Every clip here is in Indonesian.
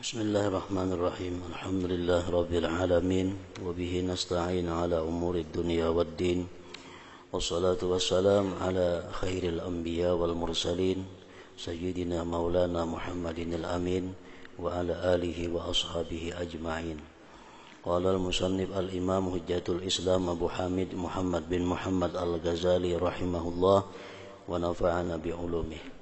Bismillahirrahmanirrahim. Alhamdulillah rabbil alamin wa bihi nasta'in ala umuri dunya waddin. Wassalatu wassalam ala khairil anbiya wal mursalin sayyidina maulana Muhammadin al-amin wa ala alihi wa ashabihi ajma'in. Qala al-musannif al-imam hujjatul islam Abu Hamid Muhammad bin Muhammad al-Ghazali rahimahullah wa nafa'ana bi ulumihi.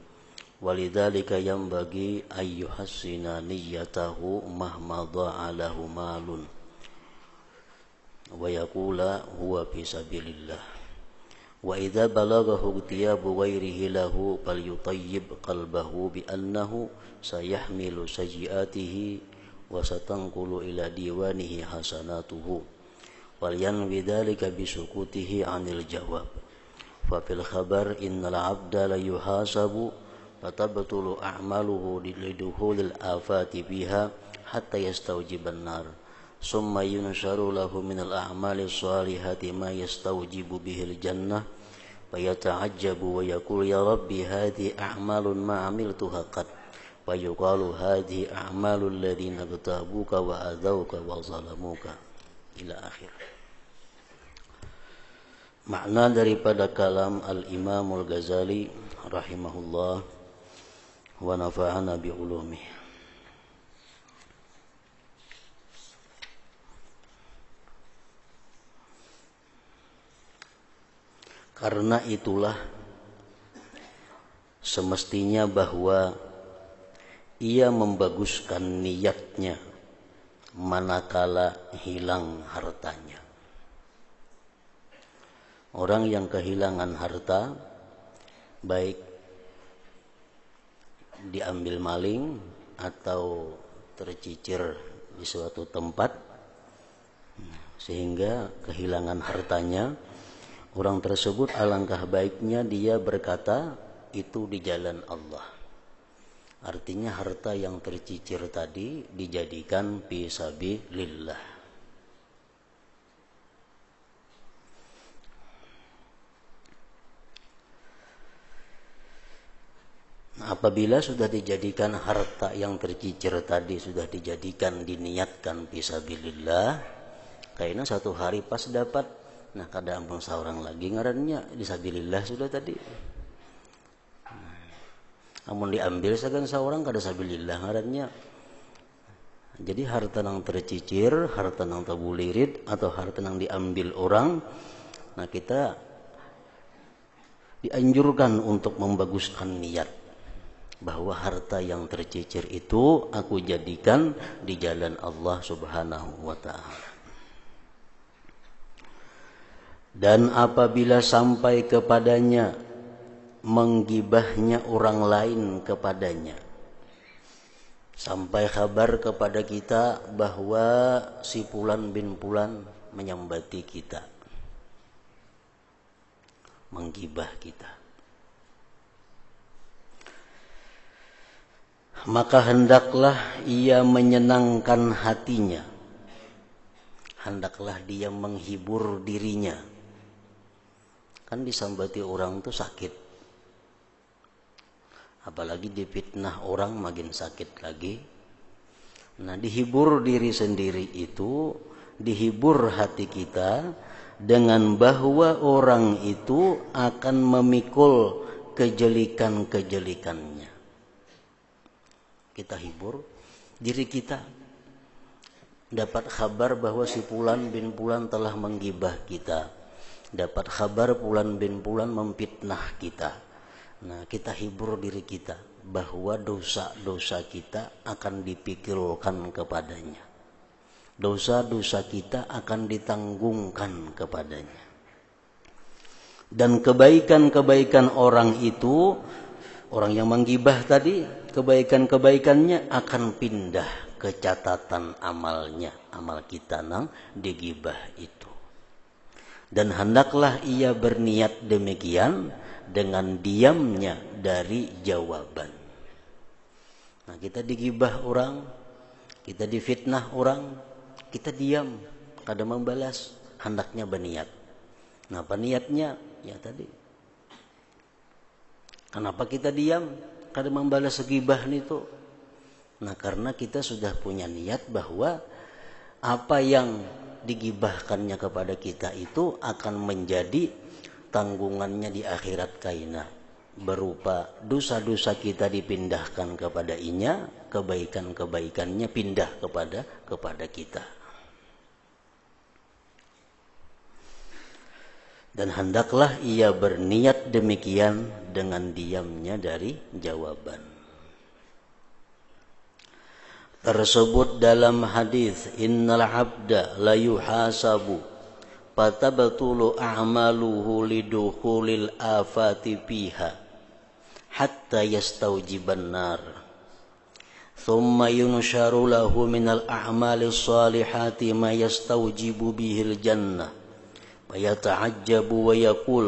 Walidzalika yanbaghi ayyuhassina niyyatahu mahma dha'alahu malun wa yaqula huwa fi sabilillah wa idza balaghahu tiyabu ghairihi lahu falyutayyib qalbahu bi annahu sayahmilu sayyi'atihi wa satanqulu ila diwanihi hasanatuhu wal yanwi dzalika bi sukutihi 'anil jawab fa fil khabar innal 'abda la yuhasabu fatabtulu a'maluhu liduhulil afati biha hatta yastawjiban nar summa yunsharu lahu minal a'mali shalihati ma yastawjibu bihil jannah fayata'ajjabu wa yaqulu ya rabbi hadhi a'malun ma 'amiltuha qad wa yuqalu hadhi a'malul ladzina katabuka wa adzauka wa zalamuka ila akhir. Makna daripada kalam al-Imam al-Ghazali rahimahullah wa nafa'ana bi ulumi. Karena itulah semestinya bahwa ia membaguskan niatnya manakala hilang hartanya. Orang yang kehilangan harta, baik diambil maling atau tercicir di suatu tempat sehingga kehilangan hartanya, orang tersebut alangkah baiknya dia berkata itu di jalan Allah. Artinya harta yang tercicir tadi dijadikan fi sabilillah. Apabila sudah dijadikan harta yang tercicir tadi sudah dijadikan diniatkan fisabilillah, kayaknya satu hari pas dapat, nah kada ampun seorang lagi ngarannya disabilillah sudah tadi. Amun diambil sagan seorang kada sabilillah ngarannya. Jadi harta yang tercicir, harta yang tabulirid atau harta yang diambil orang, nah kita dianjurkan untuk membaguskan niat bahwa harta yang tercicir itu aku jadikan di jalan Allah Subhanahu wa ta'ala. Dan apabila sampai kepadanya menggibahnya orang lain kepadanya, sampai kabar kepada kita bahwa si Fulan bin Fulan menyambati kita, menggibah kita, maka hendaklah ia menyenangkan hatinya, hendaklah dia menghibur dirinya. Kan disambati orang itu sakit, apalagi difitnah orang makin sakit lagi. Nah, dihibur diri sendiri itu, dihibur hati kita dengan bahwa orang itu akan memikul kejelikan-kejelikannya. Kita hibur diri kita, dapat kabar bahwa si Fulan bin Fulan telah menggibah kita, dapat kabar Fulan bin Fulan memfitnah kita. Nah, kita hibur diri kita bahwa dosa-dosa kita akan dipikirkan kepadanya, dosa-dosa kita akan ditanggungkan kepadanya, dan kebaikan-kebaikan orang itu, orang yang menggibah tadi, kebaikan-kebaikannya akan pindah ke catatan amalnya, amal kita nang digibah itu. Dan hendaklah ia berniat demikian dengan diamnya dari jawaban. Nah, kita digibah orang, kita difitnah orang, kita diam, kada membalas, hendaknya berniat. Nah, apa niatnya? Ya tadi. Kenapa kita diam? Kada membalas gibah itu. Nah, karena kita sudah punya niat bahwa apa yang digibahkannya kepada kita itu akan menjadi tanggungannya di akhirat kaina, berupa dosa-dosa kita dipindahkan kepada inya, kebaikan-kebaikannya pindah kepada kita. Dan hendaklah ia berniat demikian dengan diamnya dari jawaban. Tersebut dalam hadis, innal abda la yuhasabu fatabtulu a'maluhu lidukhulil afati fiha hatta yastawjiban nar. Thumma yunsharu lahu minal a'malis salihati ma yastawjibu bihil jannah. ويتعجب ويقول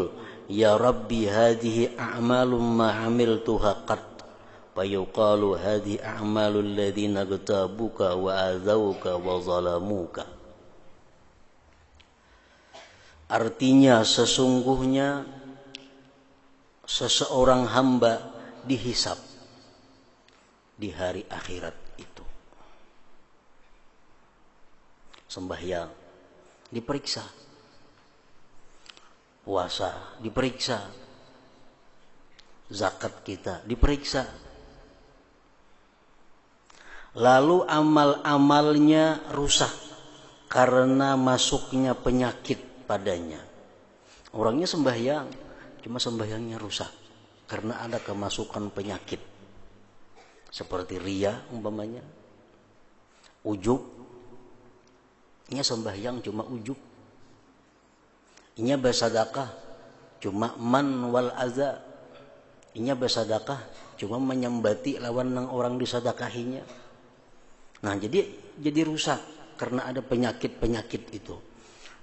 يا ربي هذه أعمال ما عملتها قط فيقال هذه أعمال الذين اغتابوك وآذوك وظلموك. Artinya sesungguhnya seseorang hamba dihisab di hari akhirat itu. Sembahyang diperiksa, puasa diperiksa, zakat kita diperiksa, lalu amal-amalnya rusak karena masuknya penyakit padanya. Orangnya sembahyang, cuma sembahyangnya rusak karena ada kemasukan penyakit seperti riya umpamanya, ujub. Nya sembahyang cuma ujub, inya bersedekah cuma man wal aza, inya bersedekah cuma menyembati lawan yang orang disedekahinya. Nah, jadi rusak karena ada penyakit-penyakit itu.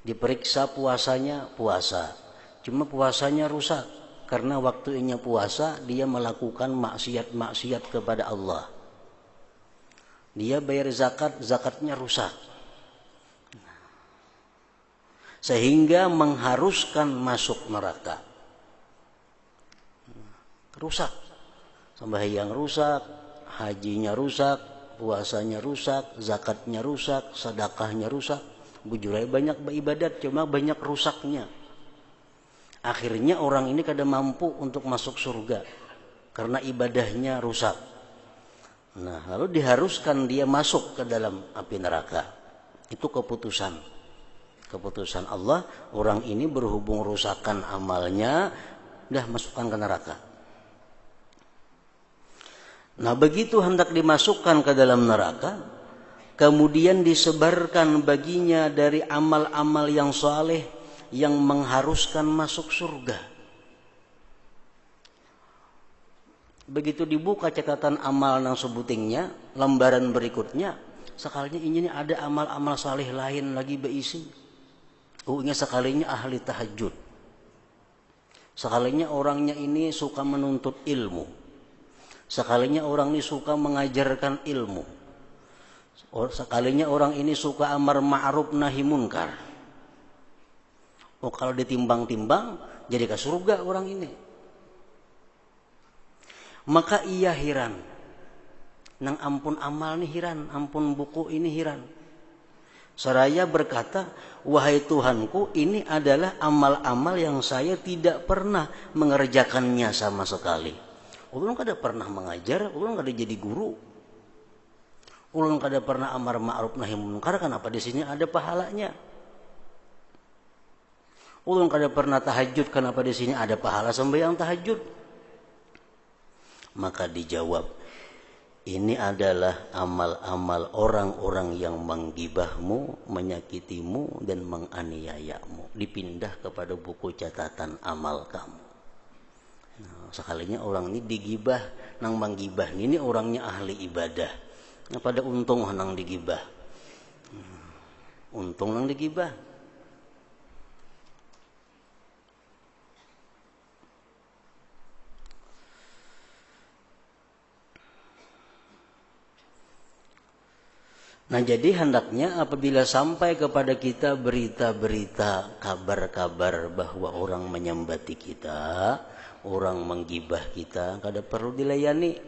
Diperiksa puasanya, puasa, cuma puasanya rusak karena waktunya puasa dia melakukan maksiat-maksiat kepada Allah. Dia bayar zakat, zakatnya rusak, sehingga mengharuskan masuk neraka. Rusak, sembahyang rusak, hajinya rusak, puasanya rusak, zakatnya rusak, sedekahnya rusak. Bujurai banyak beribadat, cuma banyak rusaknya. Akhirnya orang ini kada mampu untuk masuk surga karena ibadahnya rusak. Nah, lalu diharuskan dia masuk ke dalam api neraka. Itu keputusan Allah, orang ini berhubung rusakan amalnya, dah masukkan ke neraka. Nah, begitu hendak dimasukkan ke dalam neraka, kemudian disebarkan baginya dari amal-amal yang saleh yang mengharuskan masuk surga. Begitu dibuka catatan amal yang sebutingnya, lembaran berikutnya, sekalinya ini ada amal-amal saleh lain lagi berisi. Sekalinya ahli tahajud, sekalinya orangnya ini suka menuntut ilmu, sekalinya orang ini suka mengajarkan ilmu, sekalinya orang ini suka amar ma'ruf nahi munkar. Kalau ditimbang-timbang jadi ke surga orang ini. Maka ia heran, nang ampun amal ini heran, ampun buku ini heran. Seraya berkata, wahai Tuhanku, ini adalah amal-amal yang saya tidak pernah mengerjakannya sama sekali. Ulun kada pernah mengajar, ulun kada jadi guru, ulun kada pernah amar ma'ruf nahi munkar. Kenapa di sini ada pahalanya? Ulun kada pernah tahajud, kenapa di sini ada pahala sembahyang tahajud? Maka dijawab, ini adalah amal-amal orang-orang yang menggibahmu, menyakitimu, dan menganiayamu. Dipindah kepada buku catatan amal kamu. Nah, sekalinya orang ini digibah, nang menggibah ini orangnya ahli ibadah. Nah, pada untung nang digibah. Untung nang digibah. Nah, jadi hendaknya apabila sampai kepada kita berita-berita, kabar-kabar bahwa orang menyembati kita, orang menggibah kita, kada perlu dilayani.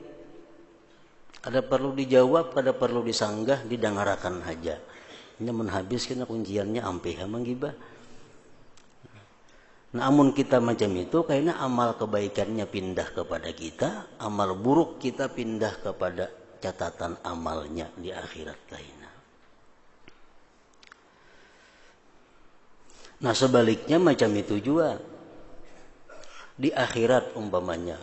Kada perlu dijawab, kada perlu disanggah, didengarakan aja. Ini menghabiskan kunciannya ampih menggibah. Namun kita macam itu karena amal kebaikannya pindah kepada kita, amal buruk kita pindah kepada catatan amalnya di akhirat kaina. Nah sebaliknya macam itu juga di akhirat umpamanya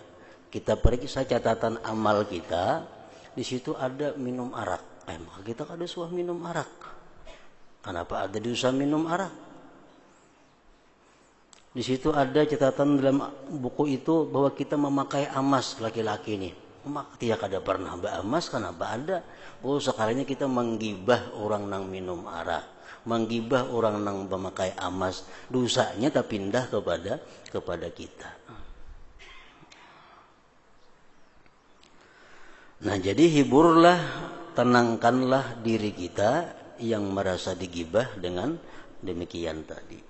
kita periksa catatan amal kita, di situ ada minum arak. Maka kita kada suah minum arak. Kenapa ada dosa minum arak? Di situ ada catatan dalam buku itu bahwa kita memakai emas laki-laki nih. Maka tidak ada pernah beremas, kenapa ada? Oh sekalinya kita menggibah orang nang minum arak, menggibah orang nang memakai emas, dosanya tak pindah kepada kita. Nah jadi hiburlah, tenangkanlah diri kita yang merasa digibah dengan demikian tadi.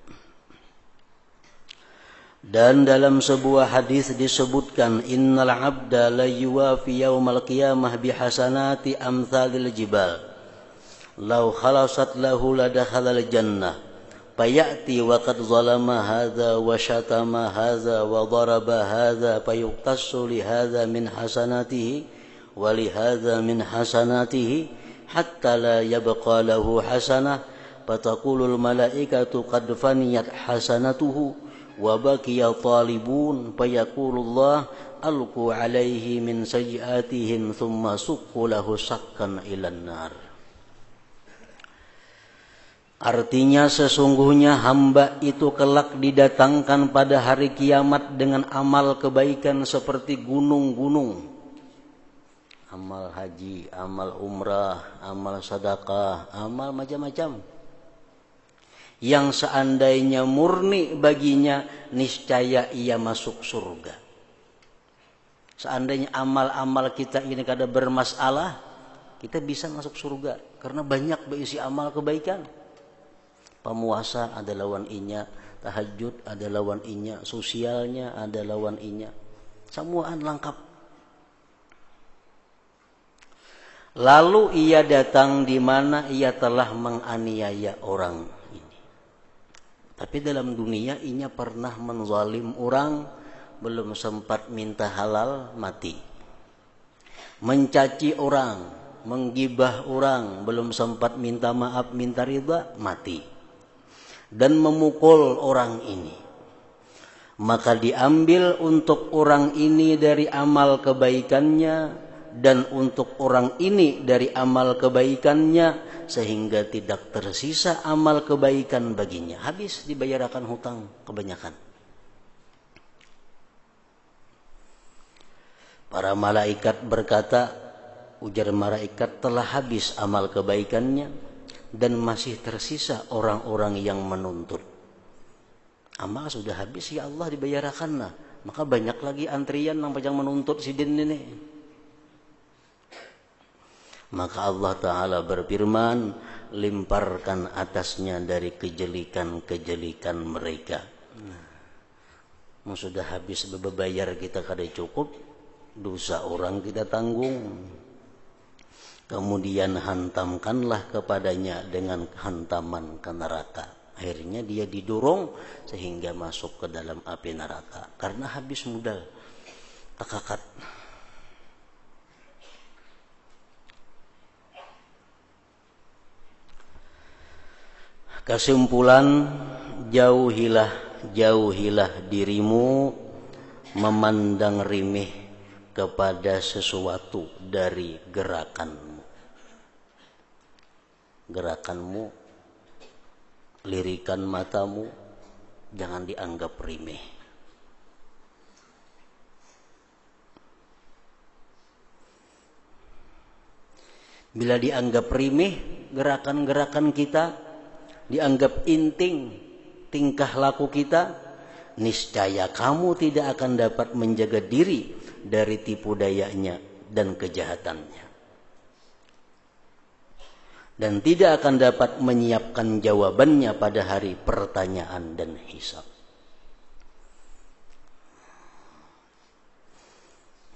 Dan dalam sebuah hadis disebutkan innal abda la yuwafi yaumal qiyamah bihasanati amsalil jibal law khalasat lahu ladakhalal jannah fayati wa qad zalama hadza wa syatama hadza wa daraba hadza fayuqtassu li hadza min hasanatihi wa li hadza min hasanatihi hatta la yabqa lahu hasanah fataqulul malaikatu qad faniyat hasanatuhu wa baqiya talibun fayaqulullah alqu alaihi min sayyi'atihim thumma suqqu lahu sakkan ilan nar. Artinya sesungguhnya hamba itu kelak didatangkan pada hari kiamat dengan amal kebaikan seperti gunung-gunung. Amal haji, amal umrah, amal sedekah, amal macam-macam. Yang seandainya murni baginya, niscaya ia masuk surga. Seandainya amal-amal kita ini kada bermasalah, kita bisa masuk surga. Karena banyak berisi amal kebaikan. Pemuasa ada lawan inya, tahajud ada lawan inya, sosialnya ada lawan inya. Semuaan lengkap. Lalu ia datang di mana ia telah menganiaya orang ini. Tapi dalam dunia inya pernah menzalim orang, belum sempat minta halal, mati. Mencaci orang, menggibah orang, belum sempat minta maaf, minta ridha, mati. Dan memukul orang ini. Maka diambil untuk orang ini dari amal kebaikannya, dan untuk orang ini dari amal kebaikannya, sehingga tidak tersisa amal kebaikan baginya. Habis dibayarkan hutang kebanyakan. Para malaikat berkata, ujar malaikat, telah habis amal kebaikannya dan masih tersisa orang-orang yang menuntut. Amal sudah habis, ya Allah dibayarkan lah. Maka banyak lagi antrian yang menuntut si din ini. Maka Allah Ta'ala berfirman, limparkan atasnya dari kejelikan-kejelikan mereka. Sudah habis bebayar kita kada cukup, dosa orang kita tanggung. Kemudian hantamkanlah kepadanya dengan hantaman ke neraka. Akhirnya dia didorong sehingga masuk ke dalam api neraka. Karena habis modal, takakat. Kesimpulan, jauhilah dirimu memandang remeh kepada sesuatu dari gerakanmu. Gerakanmu, lirikan matamu, jangan dianggap remeh. Bila dianggap remeh, gerakan-gerakan kita dianggap inting, tingkah laku kita, niscaya kamu tidak akan dapat menjaga diri dari tipu dayanya dan kejahatannya. Dan tidak akan dapat menyiapkan jawabannya pada hari pertanyaan dan hisab.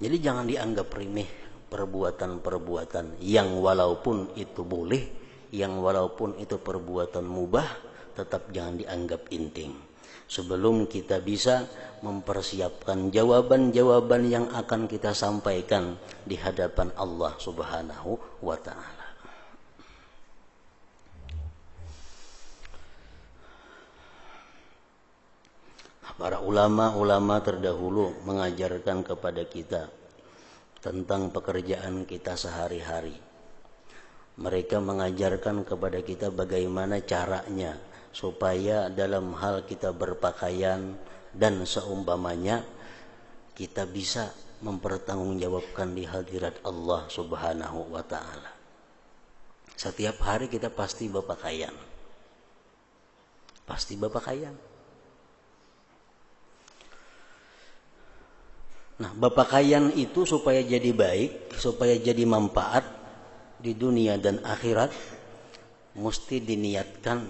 Jadi jangan dianggap remeh perbuatan-perbuatan yang walaupun itu boleh, yang walaupun itu perbuatan mubah, tetap jangan dianggap inting. Sebelum kita bisa mempersiapkan jawaban-jawaban yang akan kita sampaikan di hadapan Allah Subhanahu wa ta'ala. Para ulama-ulama terdahulu mengajarkan kepada kita tentang pekerjaan kita sehari-hari. Mereka mengajarkan kepada kita bagaimana caranya supaya dalam hal kita berpakaian dan seumpamanya kita bisa mempertanggungjawabkan di hadirat Allah Subhanahu wa ta'ala. Setiap hari kita pasti berpakaian. Pasti berpakaian. Nah, berpakaian itu supaya jadi baik, supaya jadi manfaat di dunia dan akhirat, mesti diniatkan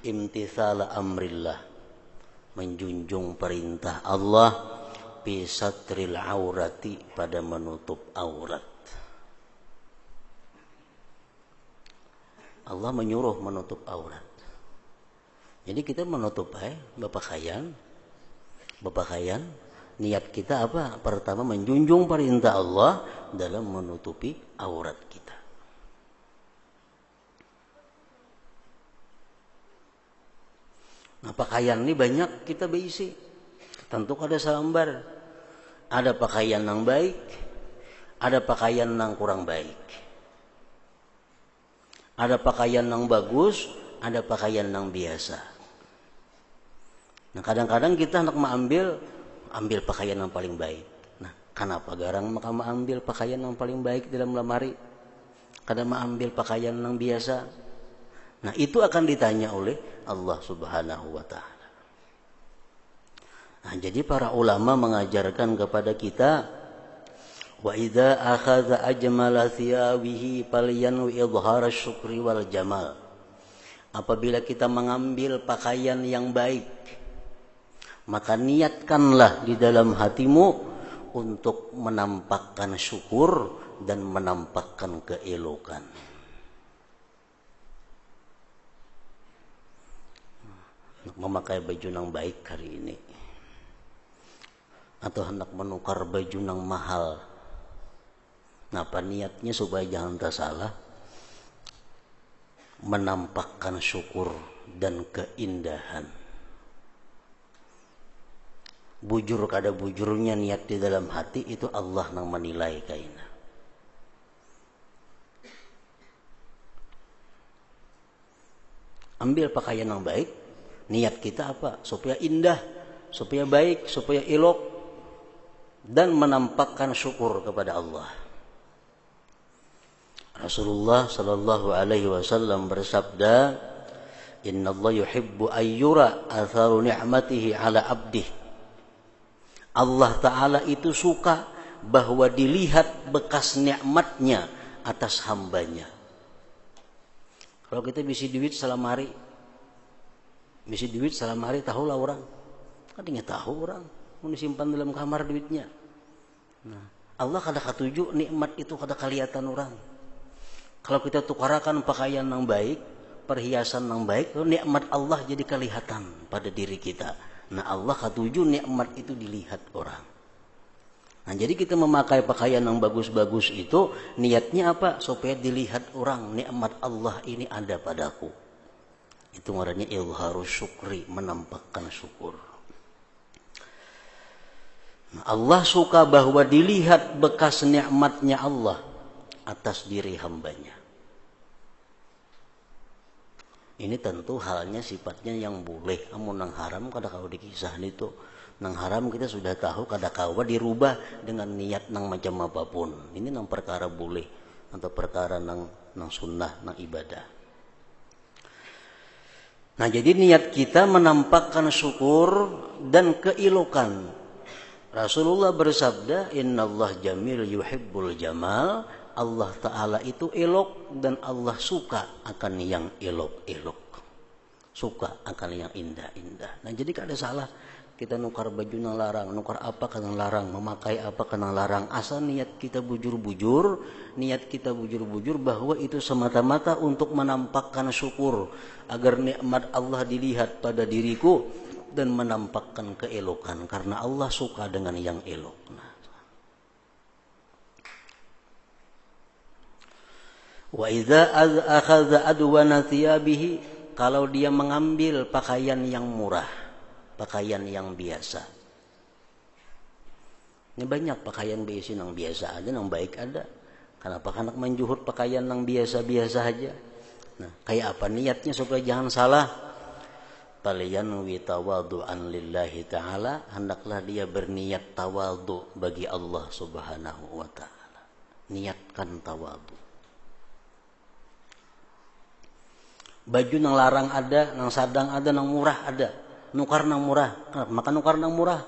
imtithala amrillah, menjunjung perintah Allah, fi satril aurati, pada menutup aurat. Allah menyuruh menutup aurat. Jadi kita menutup berpakaian. Niat kita apa? Pertama, menjunjung perintah Allah dalam menutupi aurat kita. Nah, pakaian ini banyak kita berisi. Tentu ada salambar. Ada pakaian yang baik, ada pakaian yang kurang baik. Ada pakaian yang bagus, ada pakaian yang biasa. Nah, kadang-kadang kita hendak ambil pakaian yang paling baik. Nah, kenapa garang maka ambil pakaian yang paling baik dalam lemari? Kadang ambil pakaian yang biasa. Nah, itu akan ditanya oleh Allah Subhanahu wa ta'ala. Nah, jadi para ulama mengajarkan kepada kita, wa idza akhadha ajmala thiyabihi falyanwi idhara syukri wal jamal. Apabila kita mengambil pakaian yang baik, maka niatkanlah di dalam hatimu untuk menampakkan syukur dan menampakkan keelokan. Memakai baju yang baik hari ini, atau hendak menukar baju yang mahal. Apa niatnya? Supaya jangan tersalah, menampakkan syukur dan keindahan. Bujur kada bujurnya niat di dalam hati, itu Allah yang menilai kaina. Ambil pakaian yang baik, niat kita apa? Supaya indah, supaya baik, supaya elok, dan menampakkan syukur kepada Allah. Rasulullah sallallahu alaihi wasallam bersabda, "Innallaha yuhibbu ayyura atharu ni'matihi 'ala 'abdihi." Allah Ta'ala itu suka bahwa dilihat bekas nikmatnya atas hambanya. Kalau kita bisi duit salam hari tahulah orang. Kadangnya tahu orang, mau disimpan dalam kamar duitnya. Nah, Allah kada katuju nikmat itu kada kelihatan orang. Kalau kita tukarakan pakaian yang baik, perhiasan yang baik, nikmat Allah jadi kelihatan pada diri kita. Nah, Allah katuju nikmat itu dilihat orang. Nah, jadi kita memakai pakaian yang bagus-bagus itu niatnya apa? Supaya dilihat orang, nikmat Allah ini ada padaku. Itu namanya izharus syukri, menampakkan syukur. Nah, Allah suka bahwa dilihat bekas nikmatnya Allah atas diri hambanya. Ini tentu halnya sifatnya yang boleh. Amun nang haram kada kau dikisah itu. Nang haram kita sudah tahu kada kau dirubah dengan niat nang macam apapun. Ini nang perkara boleh atau perkara nang sunnah, nang ibadah. Nah, jadi niat kita menampakkan syukur dan keelokan. Rasulullah bersabda, "Innallah jamil yuhibbul jamal." Allah Ta'ala itu elok dan Allah suka akan yang elok-elok. Suka akan yang indah-indah. Nah, jadi kada salah Kita nukar baju nang larang, nukar apa kan larang, memakai apa kan larang. Asal niat kita bujur-bujur, bahwa itu semata-mata untuk menampakkan syukur agar nikmat Allah dilihat pada diriku dan menampakkan keelokan karena Allah suka dengan yang elok. Wa idza akhadha adwana thiyabihi, kalau dia mengambil pakaian yang murah, pakaian yang biasa. Ini banyak pakaian biasa yang biasa ada, yang baik ada. Kenapa anak menjuhud pakaian yang biasa-biasa aja? Nah, kayak apa niatnya supaya jangan salah? Paliyan wi tawadhu'an lillahi ta'ala, hendaklah dia berniat tawadhu bagi Allah Subhanahu wa taala. Niatkan tawadhu. Baju nang larang ada, nang sadang ada, nang murah ada. Nukar nang murah, maka nukar nang murah.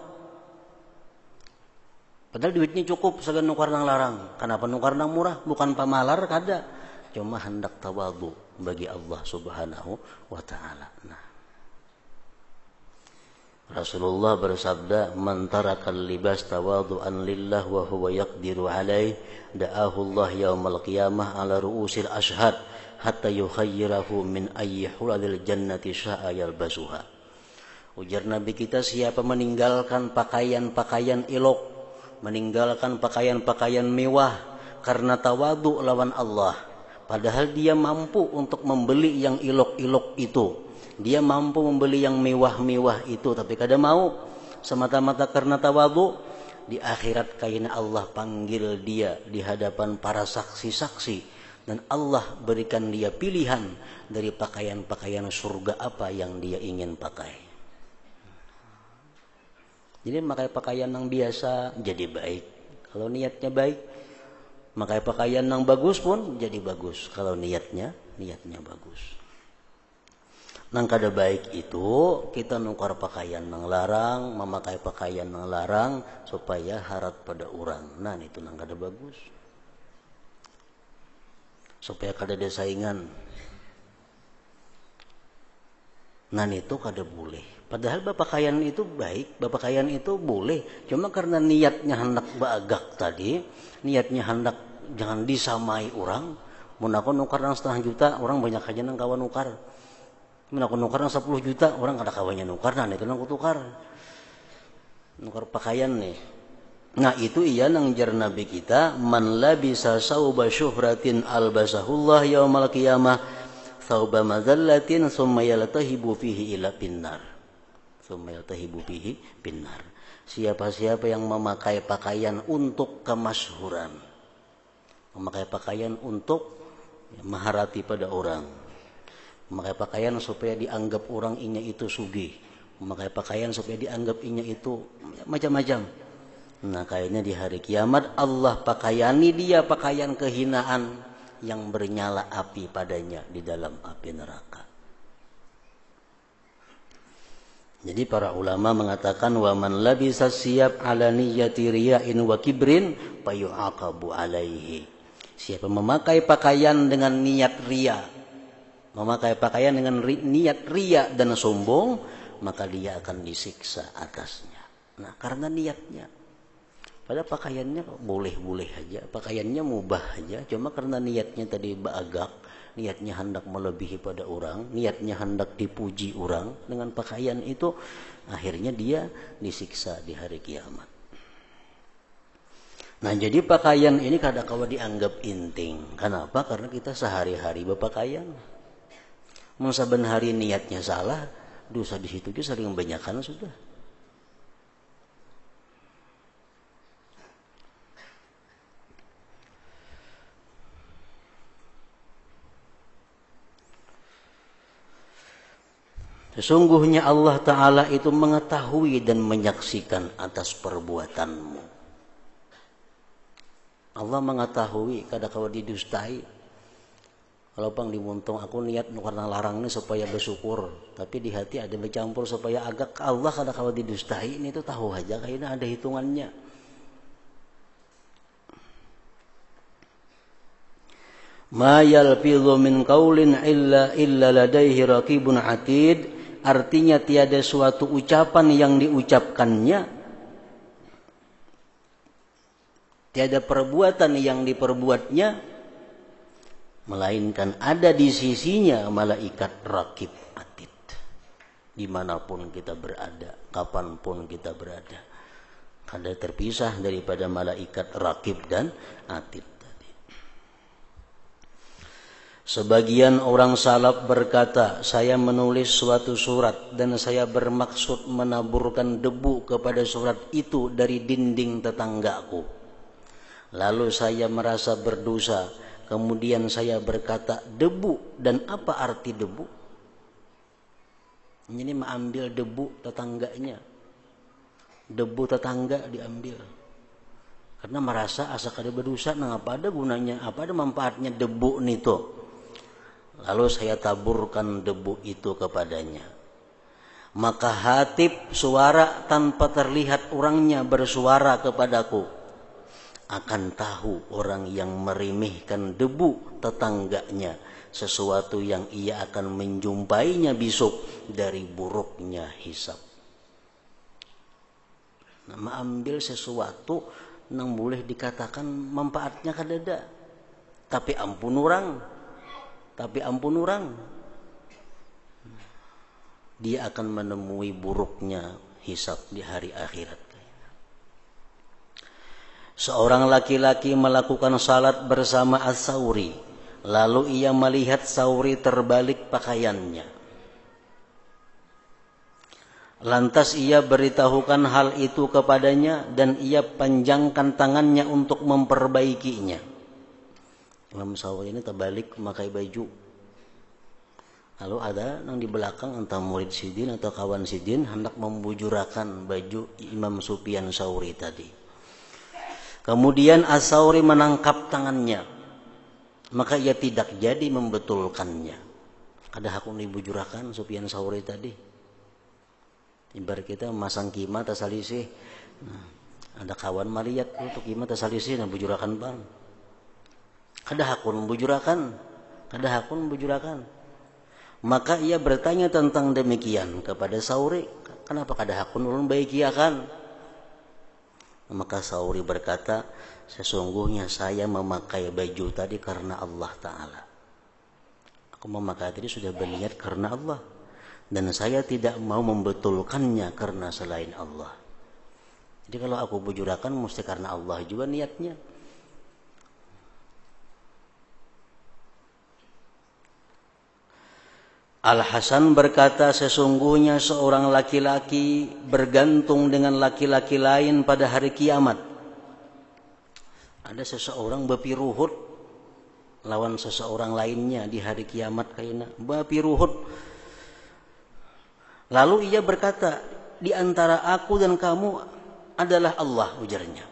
Padahal duitnya cukup segan nukar nang larang. Kenapa nukar nang murah? Bukan pamalar kada. Cuma hendak tawadhu bagi Allah Subhanahu wa taala. Nah. Rasulullah bersabda, "Man tarakal libas tawadhu'an lillah wa huwa yaqdiru alaih, da'ahu Allah yaumal qiyamah ala ru'usil ashhad hatta yukhayyirahu min ayyi huladil jannati sya'a yalbasuha." Ujar Nabi kita, siapa meninggalkan pakaian-pakaian elok, meninggalkan pakaian-pakaian mewah karena tawadhu lawan Allah, padahal dia mampu untuk membeli yang elok-elok itu, dia mampu membeli yang mewah-mewah itu, tapi kada mau semata-mata karena tawadhu, di akhirat kaina Allah panggil dia di hadapan para saksi-saksi dan Allah berikan dia pilihan dari pakaian-pakaian surga apa yang dia ingin pakai. Jadi memakai pakaian yang biasa jadi baik. Kalau niatnya baik, memakai pakaian yang bagus pun jadi bagus. Kalau niatnya bagus. Nang kada baik itu kita nukar pakaian nang larang, memakai pakaian nang larang supaya harap pada orang. Nah itu nang kada bagus. Supaya kada ada saingan. Nah itu kada boleh. Padahal berpakaian itu baik, berpakaian itu boleh. Cuma karena niatnya hendak bagak tadi, niatnya hendak jangan disamai orang. Mun aku nukar nang 1,5 juta, orang banyak aja nang kawan nukar. Mun aku nukar nang 10 juta, orang kada kawannya nukar, nah itu nang kutukar. Nukar pakaian nih. Nah itu iya nang jar Nabi kita, man labisa sauba syuhratin albasahullah yaumal qiyamah sauba madzallatin summa yaltahibu fihi ila pinnar. Siapa-siapa yang memakai pakaian untuk kemasyhuran, memakai pakaian untuk maharati pada orang, memakai pakaian supaya dianggap orang inya itu sugih, memakai pakaian supaya dianggap inya itu macam-macam. Nah kayaknya di hari kiamat Allah pakaiani dia pakaian kehinaan yang bernyala api padanya di dalam api neraka. Jadi para ulama mengatakan wa man labisa siyab ala niyyati riya'in wa kibrin fayu'aqabu alaihi. Siapa memakai pakaian dengan niat riya, memakai pakaian dengan niat riya dan sombong, maka dia akan disiksa atasnya. Nah, karena niatnya. Padahal pakaiannya boleh-boleh aja, pakaiannya mubah aja, cuma karena niatnya tadi bagak, niatnya hendak melebihi pada orang, niatnya hendak dipuji orang dengan pakaian itu, akhirnya dia disiksa di hari kiamat. Nah jadi pakaian ini kadang-kadang dianggap inting. Kenapa? Karena kita sehari-hari berpakaian. Mun saben hari niatnya salah, dosa di situ juga saling banyakan sudah. Sesungguhnya Allah Ta'ala itu mengetahui dan menyaksikan atas perbuatanmu. Allah mengetahui kadang-kadang didustai. Kalau pang dimuntung aku niat karena larang ini supaya bersyukur, tapi di hati ada bercampur supaya agak Allah kadang-kadang didustai, ini tuh tahu aja kayaknya ada hitungannya. Ma yalfidhu min qaulin illa ladaihi raqibun atid. artinya tiada suatu ucapan yang diucapkannya, tiada perbuatan yang diperbuatnya, melainkan ada di sisinya malaikat raqib atid. Dimanapun kita berada, kapanpun kita berada, kada terpisah daripada malaikat raqib dan atid tadi. Sebagian orang salaf berkata, saya menulis suatu surat dan saya bermaksud menaburkan debu kepada surat itu dari dinding tetanggaku. Lalu saya merasa berdosa. Kemudian saya berkata, debu, dan apa arti debu? Ini mengambil debu tetangganya. Debu tetangga diambil. Karena merasa asa kada berdosa, nah apa ada gunanya, apa ada manfaatnya debu nito. Lalu saya taburkan debu itu kepadanya. Maka Hatib suara tanpa terlihat orangnya bersuara kepadaku. Akan tahu orang yang meremehkan debu tetangganya sesuatu yang ia akan menjumpainya besok dari buruknya hisab. Nah, mengambil sesuatu yang boleh dikatakan manfaatnya kadada, tapi ampun orang, dia akan menemui buruknya hisab di hari akhirat. Seorang laki-laki melakukan salat bersama As-Sauri. Lalu ia melihat Sauri terbalik pakaiannya. Lantas ia beritahukan hal itu kepadanya dan ia panjangkan tangannya untuk memperbaikinya. Imam Sauri ini terbalik memakai baju. Lalu ada yang di belakang entah murid Sidin atau kawan Sidin hendak membujurakan baju Imam Sufyan Sauri tadi. Kemudian As-Sauri menangkap tangannya, maka ia tidak jadi membetulkannya. Ada hakun dibujurakan Sufyan Sauri tadi. Ibarat kita masang kima tasalisih. Nah, ada kawan maliat untuk kima tasalisih dan bujurakan bang. Ada hakun bujurakan. Maka ia bertanya tentang demikian kepada Sauri, kenapa kada hakun ulun baikiakan? Maka Sauri berkata, sesungguhnya saya memakai baju tadi karena Allah Ta'ala. Aku memakai tadi sudah berniat karena Allah. Dan saya tidak mau membetulkannya karena selain Allah. Jadi kalau aku bujurakan mesti karena Allah juga niatnya. Al-Hasan berkata, sesungguhnya seorang laki-laki bergantung dengan laki-laki lain pada hari kiamat. Ada seseorang berpiruhut lawan seseorang lainnya di hari kiamat kayaknya berpiruhut. Lalu ia berkata, di antara aku dan kamu adalah Allah, ujarnya.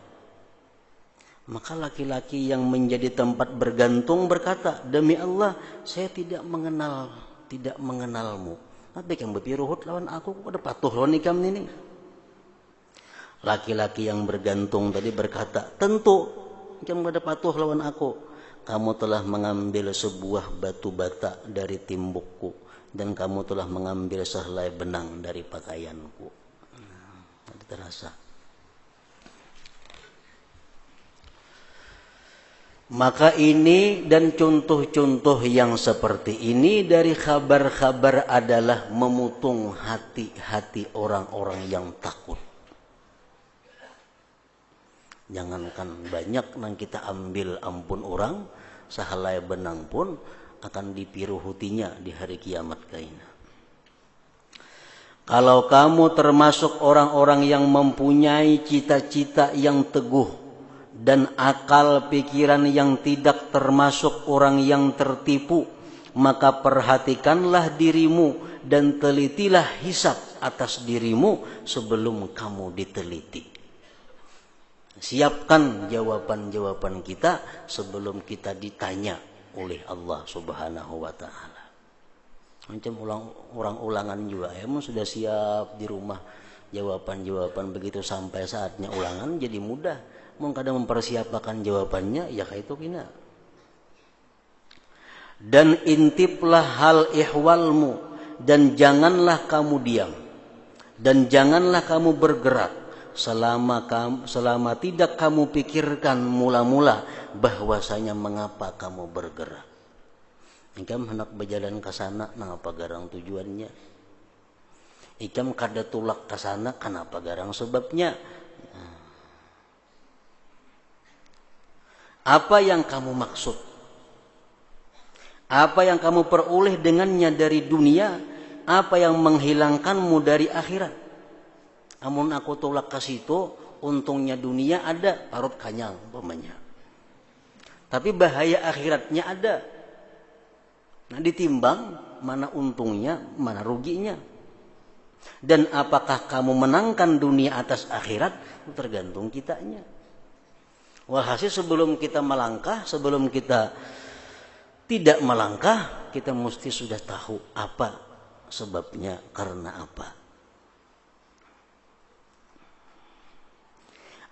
Maka laki-laki yang menjadi tempat bergantung berkata, demi Allah, saya tidak mengenalmu. Tapi yang berpiruhut lawan aku, ada patuh lawan ikam ini. Laki-laki yang bergantung tadi berkata, tentu yang ada patuh lawan aku. Kamu telah mengambil sebuah batu bata dari timbukku dan kamu telah mengambil sehelai benang dari pakaianku. Ada terasa. Maka ini dan contoh-contoh yang seperti ini dari kabar-kabar adalah memutung hati-hati orang-orang yang takut. Jangankan banyak yang kita ambil ampun orang, sehelai benang pun akan dipiruhutinya di hari kiamat kaina. Kalau kamu termasuk orang-orang yang mempunyai cita-cita yang teguh dan akal pikiran yang tidak termasuk orang yang tertipu, maka perhatikanlah dirimu dan telitilah hisab atas dirimu sebelum kamu diteliti. Siapkan jawaban-jawaban kita sebelum kita ditanya oleh Allah Subhanahu wa Ta'ala. Macam ulangan juga, emang sudah siap di rumah jawaban-jawaban, begitu sampai saatnya ulangan jadi mudah. Mau kadang mempersiapkan jawabannya, ya kayak itu kina. Dan intiplah hal ihwalmu dan janganlah kamu diam dan janganlah kamu bergerak selama tidak kamu pikirkan mula-mula bahwasanya mengapa kamu bergerak. Ikam hendak berjalan ke sana, kenapa garang tujuannya? Ikam kada tulak ke sana, kenapa garang sebabnya? Apa yang kamu maksud? Apa yang kamu peroleh dengannya dari dunia? Apa yang menghilangkanmu dari akhirat? Amun aku tolak ke situ, untungnya dunia ada, parut kanyang umpamanya. Tapi bahaya akhiratnya ada. Nah, ditimbang mana untungnya, mana ruginya. Dan apakah kamu menangkan dunia atas akhirat? Tergantung kitanya. Walhasil sebelum kita melangkah, sebelum kita tidak melangkah, kita mesti sudah tahu apa sebabnya, karena apa.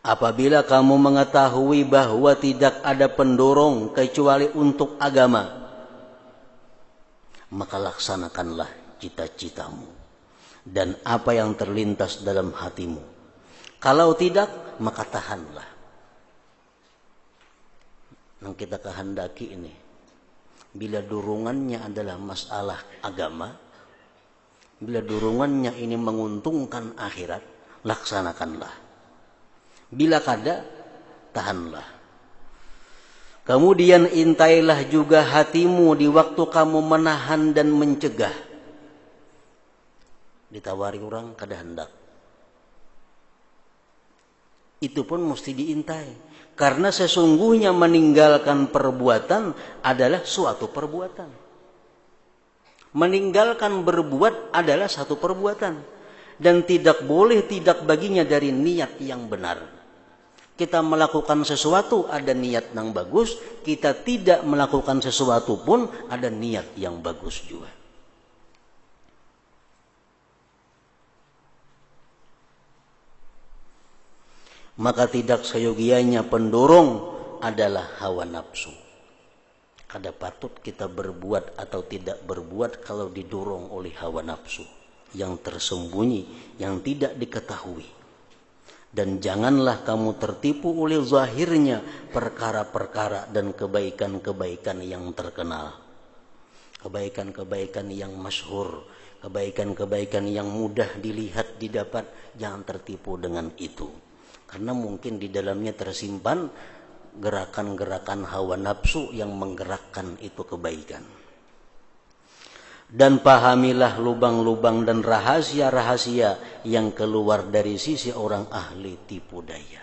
Apabila kamu mengetahui bahwa tidak ada pendorong kecuali untuk agama, maka laksanakanlah cita-citamu dan apa yang terlintas dalam hatimu. Kalau tidak, maka tahanlah. Yang kita kehendaki ini, bila dorongannya adalah masalah agama, bila dorongannya ini menguntungkan akhirat, laksanakanlah. Bila kada, tahanlah. Kemudian intailah juga hatimu di waktu kamu menahan dan mencegah. Ditawari orang kada hendak, itu pun mesti diintai. Karena sesungguhnya meninggalkan perbuatan adalah suatu perbuatan. Meninggalkan berbuat adalah satu perbuatan. Dan tidak boleh tidak baginya dari niat yang benar. Kita melakukan sesuatu ada niat yang bagus. Kita tidak melakukan sesuatu pun ada niat yang bagus juga. Maka tidak seyogianya pendorong adalah hawa nafsu. Kada patut kita berbuat atau tidak berbuat kalau didorong oleh hawa nafsu yang tersembunyi, yang tidak diketahui. Dan janganlah kamu tertipu oleh zahirnya perkara-perkara dan kebaikan-kebaikan yang terkenal. Kebaikan-kebaikan yang masyhur, kebaikan-kebaikan yang mudah dilihat, didapat, jangan tertipu dengan itu. Karena mungkin di dalamnya tersimpan gerakan-gerakan hawa nafsu yang menggerakkan itu kebaikan. Dan pahamilah lubang-lubang dan rahasia-rahasia yang keluar dari sisi orang ahli tipu daya.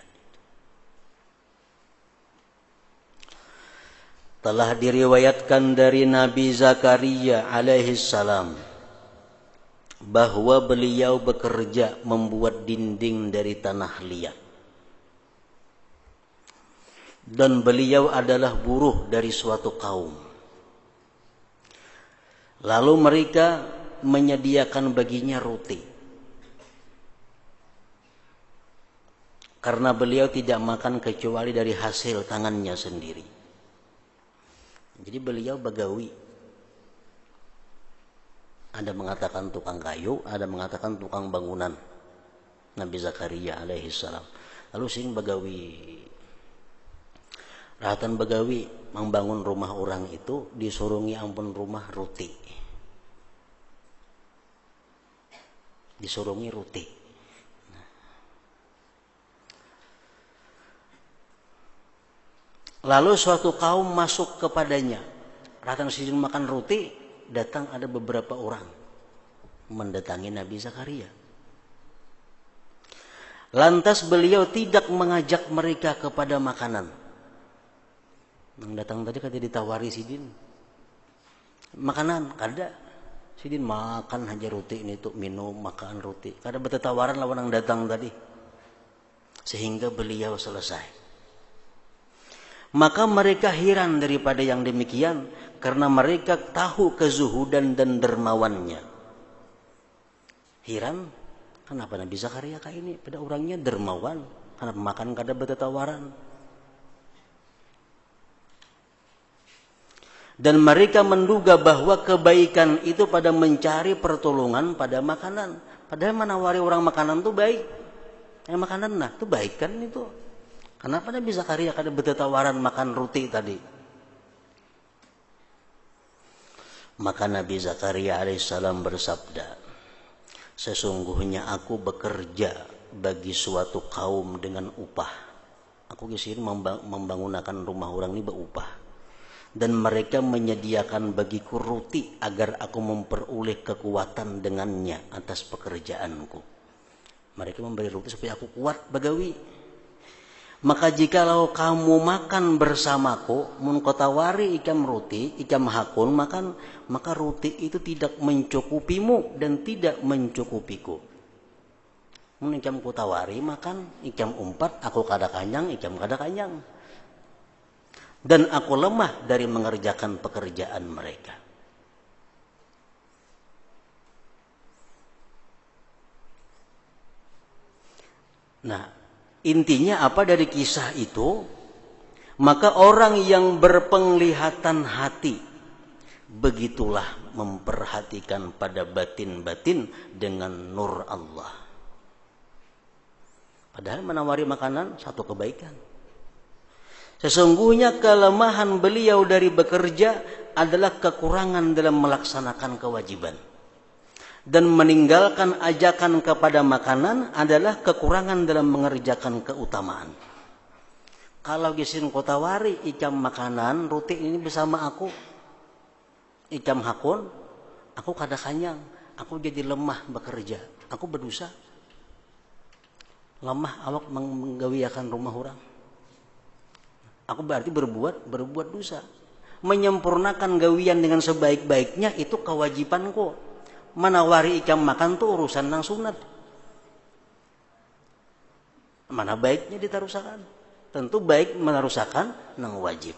Telah diriwayatkan dari Nabi Zakaria alaihi salam bahwa beliau bekerja membuat dinding dari tanah liat. Dan beliau adalah buruh dari suatu kaum. Lalu mereka menyediakan baginya roti. Karena beliau tidak makan kecuali dari hasil tangannya sendiri. Jadi beliau bagawi. Ada mengatakan tukang kayu, ada mengatakan tukang bangunan. Nabi Zakaria alaihi salam. Lalu sing bagawi. Rahatan bagawi membangun rumah orang itu disurungi ampun rumah roti. Disurungi roti. Lalu suatu kaum masuk kepadanya. Rahatan sidin makan roti, datang ada beberapa orang mendatangi Nabi Zakaria. Lantas beliau tidak mengajak mereka kepada makanan. Yang datang tadi kata ditawari sidin makanan, kada. Sidin makan aja roti ini tuh, minum makan roti. Kada bertawaran lawan yang datang tadi. Sehingga beliau selesai. Maka mereka heran daripada yang demikian, karena mereka tahu kezuhudan dan dermawannya. Heran, kenapa Nabi Zakaria kayak ini? Pada orangnya dermawan, kenapa makan kada bertawaran? Dan mereka menduga bahwa kebaikan itu pada mencari pertolongan pada makanan. Padahal menawari orang makanan itu baik. Makanan nah itu baik kan itu. Kenapa Nabi Zakaria kada bertawaran makan roti tadi? Maka Nabi Zakaria alaihissalam bersabda, sesungguhnya aku bekerja bagi suatu kaum dengan upah. Aku disini membangunkan rumah orang ini berupah. Dan mereka menyediakan bagiku roti agar aku memperoleh kekuatan dengannya atas pekerjaanku. Mereka memberi roti supaya aku kuat bagawi. Maka jikalau kamu makan bersamaku, mun kau tawari ikam roti, ikam hakun makan, maka roti itu tidak mencukupimu dan tidak mencukupiku. Mun ikam ku tawari makan, ikam umpat, aku kada kanyang, ikam kada kanyang. Dan aku lemah dari mengerjakan pekerjaan mereka. Nah, intinya apa dari kisah itu? Maka orang yang berpenglihatan hati, begitulah memperhatikan pada batin-batin dengan nur Allah. Padahal menawari makanan satu kebaikan. Sesungguhnya kelemahan beliau dari bekerja adalah kekurangan dalam melaksanakan kewajiban. Dan meninggalkan ajakan kepada makanan adalah kekurangan dalam mengerjakan keutamaan. Kalau gisin kota wari ikam makanan, roti ini bersama aku, ikam hakun, aku kada kanyang, aku jadi lemah bekerja, aku berdosa. Lemah awak menggawiakan rumah orang. Aku berarti berbuat dosa. Menyempurnakan gawian dengan sebaik-baiknya itu kewajibanku. Menawari ikam makan itu urusan nang sunat. Mana baiknya ditarusakan? Tentu baik menarusakan nang wajib.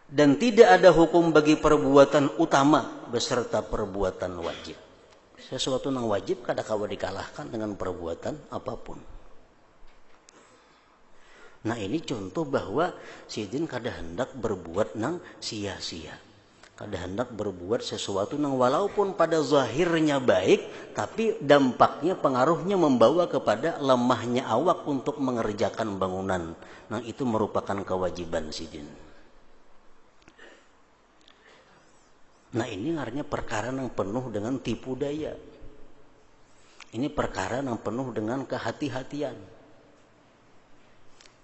Dan tidak ada hukum bagi perbuatan utama beserta perbuatan wajib. Sesuatu nang wajib kada kawa dikalahkan dengan perbuatan apapun. Nah ini contoh bahwa Sidin kada hendak berbuat nang sia-sia. Kada hendak berbuat sesuatu nang walaupun pada zahirnya baik, tapi dampaknya, pengaruhnya membawa kepada lemahnya awak untuk mengerjakan bangunan. Nah itu merupakan kewajiban Sidin. Nah ini artinya perkara yang penuh dengan tipu daya. Ini perkara yang penuh dengan kehati-hatian.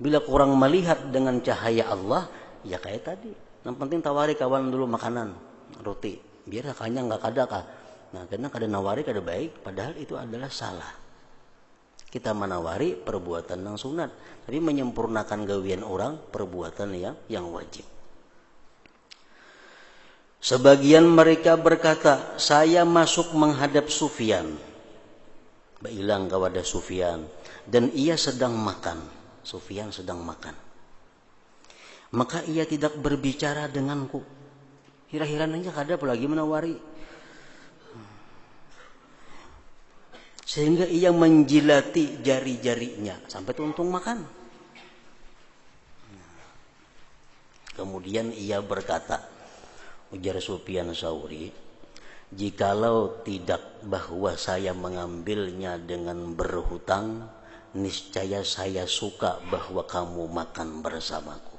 Bila kurang melihat dengan cahaya Allah, ya kayak tadi. Yang penting tawari kawan dulu makanan, roti. Biar kanya nggak kada kah. Nah karena kada nawari kada baik, padahal itu adalah salah. Kita menawari perbuatan yang sunat, tapi menyempurnakan gawian orang perbuatan yang wajib. Sebagian mereka berkata, saya masuk menghadap Sufyan. Bailang kepada Sufyan, dan ia sedang makan. Sufyan sedang makan. Maka ia tidak berbicara denganku. Hira-hirannya kada apalagi menawari. Sehingga ia menjilati jari-jarinya sampai tuntung makan. Kemudian ia berkata, ujar Sufyan Tsauri, jikalau tidak bahwa saya mengambilnya dengan berhutang, niscaya saya suka bahwa kamu makan bersamaku.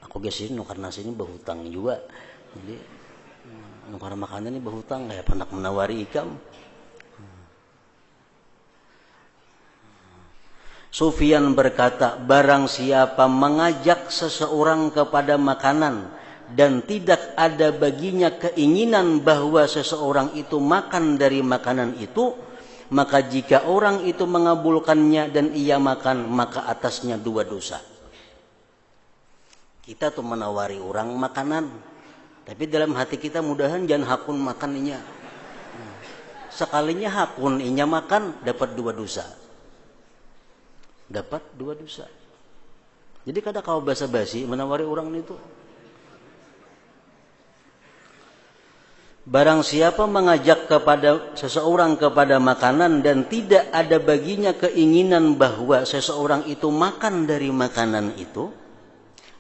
Aku gesini karena sini berhutang juga. Jadi karena makanan ini berhutang kayak pendak menawari ikam. Sufyan berkata, barang siapa mengajak seseorang kepada makanan dan tidak ada baginya keinginan bahwa seseorang itu makan dari makanan itu, maka jika orang itu mengabulkannya dan ia makan, maka atasnya dua dosa. Kita tuh menawari orang makanan, tapi dalam hati kita mudahan jangan hakun makan inya. Sekalinya hakun inya makan, dapat dua dosa. Dapat dua dosa. Jadi kada kau basa-basi menawari orang itu. Barang siapa mengajak kepada seseorang kepada makanan dan tidak ada baginya keinginan bahwa seseorang itu makan dari makanan itu,